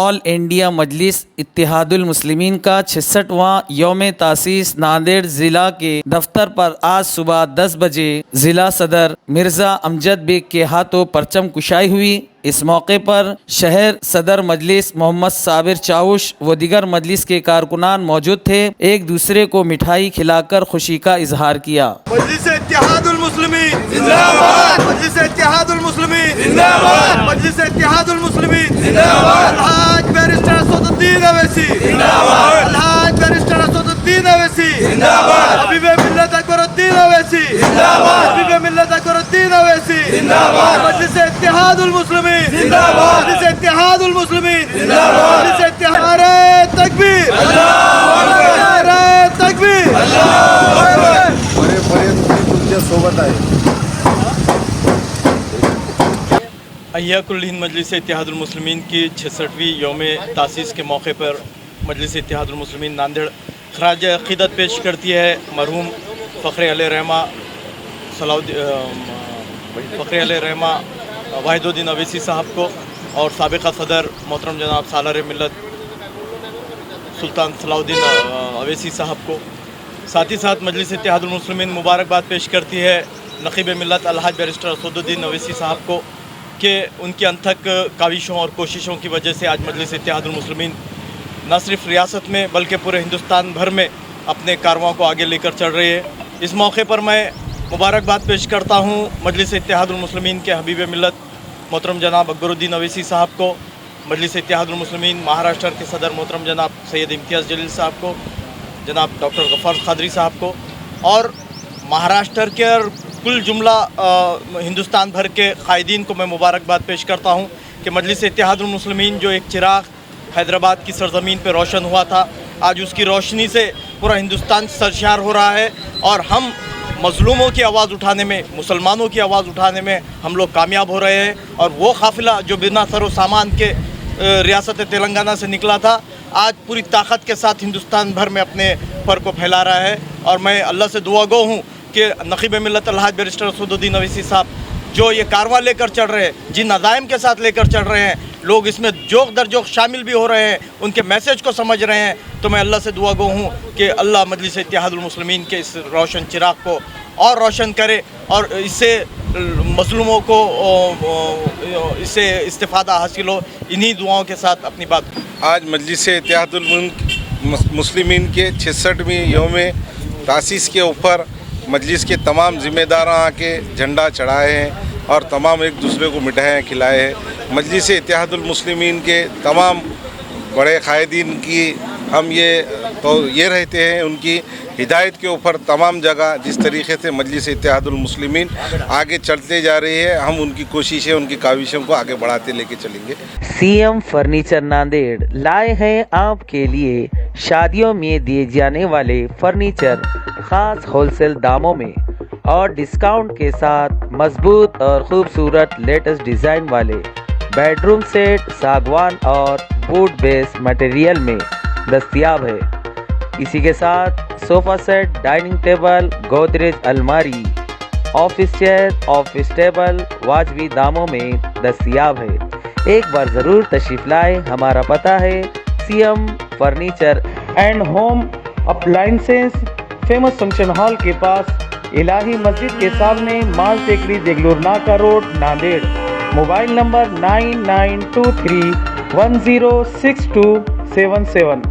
All India मजलिस इत्तेहादुल मुस्लिमीन का 66वां यौम तासीस नांदेड़ ज़िला के दफ्तर पर आज सुबह 10 बजे ज़िला सदर मिर्ज़ा अमजद बेग के हाथों परचम कुशाई हुई। इस मौके पर शहर सदर मजलिस मोहम्मद साबिर चाउश व दीगर मजलिस के कारकुनान मौजूद थे। एक दूसरे को मिठाई खिलाकर खुशी का इजहार किया। मजलिस इत्तेहादुल मुस्लिमीन जिंदाबाद, मजलिस इत्तेहादुल मुस्लिमीन जिंदाबाद, मजलिस इत्तेहादुल मुस्लिमीन जिंदाबाद। अलहाज बैरिस्टर असदुद्दीन अवैसी जिंदाबाद, अलहाज बैरिस्टर असदुद्दीन अवैसी जिंदाबाद, हबीब मिल्लत अकबरुद्दीन अवैसी जिंदाबाद, हबीब मिल्लत अकबरुद्दीन अवैसी जिंदाबाद। मजलिस इत्तेहादुल मुस्लिमीन जिंदाबाद, मजलिस इत्तेहादुल मुस्लिमीन जिंदाबाद, मजलिस इत्तेहाद नारे तकबीर, अल्लाहू अकबर, नारे तकबीर, अल्लाहू अकबर। तुमच्या सोबत आहे। अहियाकुल हिंद मजलिस इत्तेहादुल मुस्लिमीन की 66वीं यौम तासीस के मौके पर मजलिस इत्तेहादुल मुस्लिमीन नांदेड़ खराज अक़ीदत पेश करती है मरहूम फ़ख्र अली रहमा फ़ख्र अली रहमा वाहिदुद्दीन अवैसी साहब को और साबिक़ा सदर मोहतरम जनाब सालार मिल्लत सुल्तान सलाउद्दीन अवैसी साहब को। साथ ही साथ मजलिस इत्तेहादुल मुस्लिमीन मुबारकबाद पेश करती है नक़ीब मिल्लत अलहाज बैरिस्टर असदुद्दीन अवैसी साहब को कि उनकी अनथक काविशों और कोशिशों की वजह से आज मजलिस इत्तेहादुल मुस्लिमीन न सिर्फ रियासत में बल्कि पूरे हिंदुस्तान भर में अपने कारवां को आगे लेकर चल रही है। इस मौके पर मैं मुबारकबाद पेश करता हूँ मजलिस इत्तेहादुल मुस्लिमीन के हबीब मिल्लत मोहतरम जनाब अकबरुद्दीन अवैसी साहब को, मजलिस इत्तेहादुल मुस्लिमीन महाराष्ट्र के सदर मोहतरम जनाब सैयद इम्तियाज़ जलील साहब को, जनाब डॉक्टर गफ़ार क़ादरी साहब को और महाराष्ट्र के और कुल जुमला हिंदुस्तान भर के क़ायदीन को मैं मुबारकबाद पेश करता हूँ कि मजलिस इत्तेहादुल मुस्लिमीन जो एक चिराग हैदराबाद की सरज़मीन पर रोशन हुआ था, आज उसकी रोशनी से पूरा हिंदुस्तान सरशार हो रहा है और हम मज़लूमों की आवाज़ उठाने में, मुसलमानों की आवाज़ उठाने में हम लोग कामयाब हो रहे हैं। और वो काफ़िला जो बिना सरो सामान के रियासत तेलंगाना से निकला था, आज पूरी ताकत के साथ हिंदुस्तान भर में अपने पर को फैला रहा है। और मैं अल्लाह से दुआ गो हूँ कि नक़ीब मिल्लत अलहाज बैरिस्टर असदुद्दीन अवैसी साहब जो ये कारवां लेकर चल रहे हैं, जिन अज़ाइम के साथ लेकर चल रहे हैं, लोग इसमें जोक दर जोक शामिल भी हो रहे हैं, उनके मैसेज को समझ रहे हैं, तो मैं अल्लाह से दुआ गो हूँ कि अल्लाह मजलिस इत्तेहादुल मुस्लिमीन के इस रोशन चिराग को और रोशन करे और इससे मज़लूमों को इससे इस्तिफ़ादा हासिल हो। इन्हीं दुआओं के साथ अपनी बात। आज मजलिस इत्तेहादुल मुस्लिमीन के 66वीं यौम तासीस के ऊपर मजलिस के तमाम ज़िम्मेदार आके झंडा चढ़ाए हैं और तमाम एक दूसरे को मिठाइयाँ खिलाए हैं। मजलिस इत्तेहादुल मुस्लिमीन के तमाम बड़े क़ायदीन की हम ये रहते हैं, उनकी हिदायत के ऊपर तमाम जगह जिस तरीके से मजलिस इत्तेहादुल मुस्लिमीन आगे चलते जा रही है, हम उनकी कोशिशें, उनकी काविशों को आगे बढ़ाते लेके चलेंगे। सीएम फर्नीचर नांदेड़ लाए हैं आपके लिए शादियों में दिए जाने वाले फर्नीचर खास होलसेल दामों में और डिस्काउंट के साथ मजबूत और खूबसूरत लेटेस्ट डिज़ाइन वाले बेडरूम सेट सागवान और वुड बेस मटेरियल में दस्तयाब है। इसी के साथ sofa set, dining table, Godrej अलमारी, ऑफिस चेयर, ऑफिस टेबल वाजबी दामों में दस्तयाब है। एक बार ज़रूर तशरीफ़ लाए। हमारा पता है CM furniture and home appliances, famous function hall के पास, इलाही मस्जिद के सामने, माल टेकरी, देगलूर नाका रोड, नांदेड़। Mobile number 9923106277।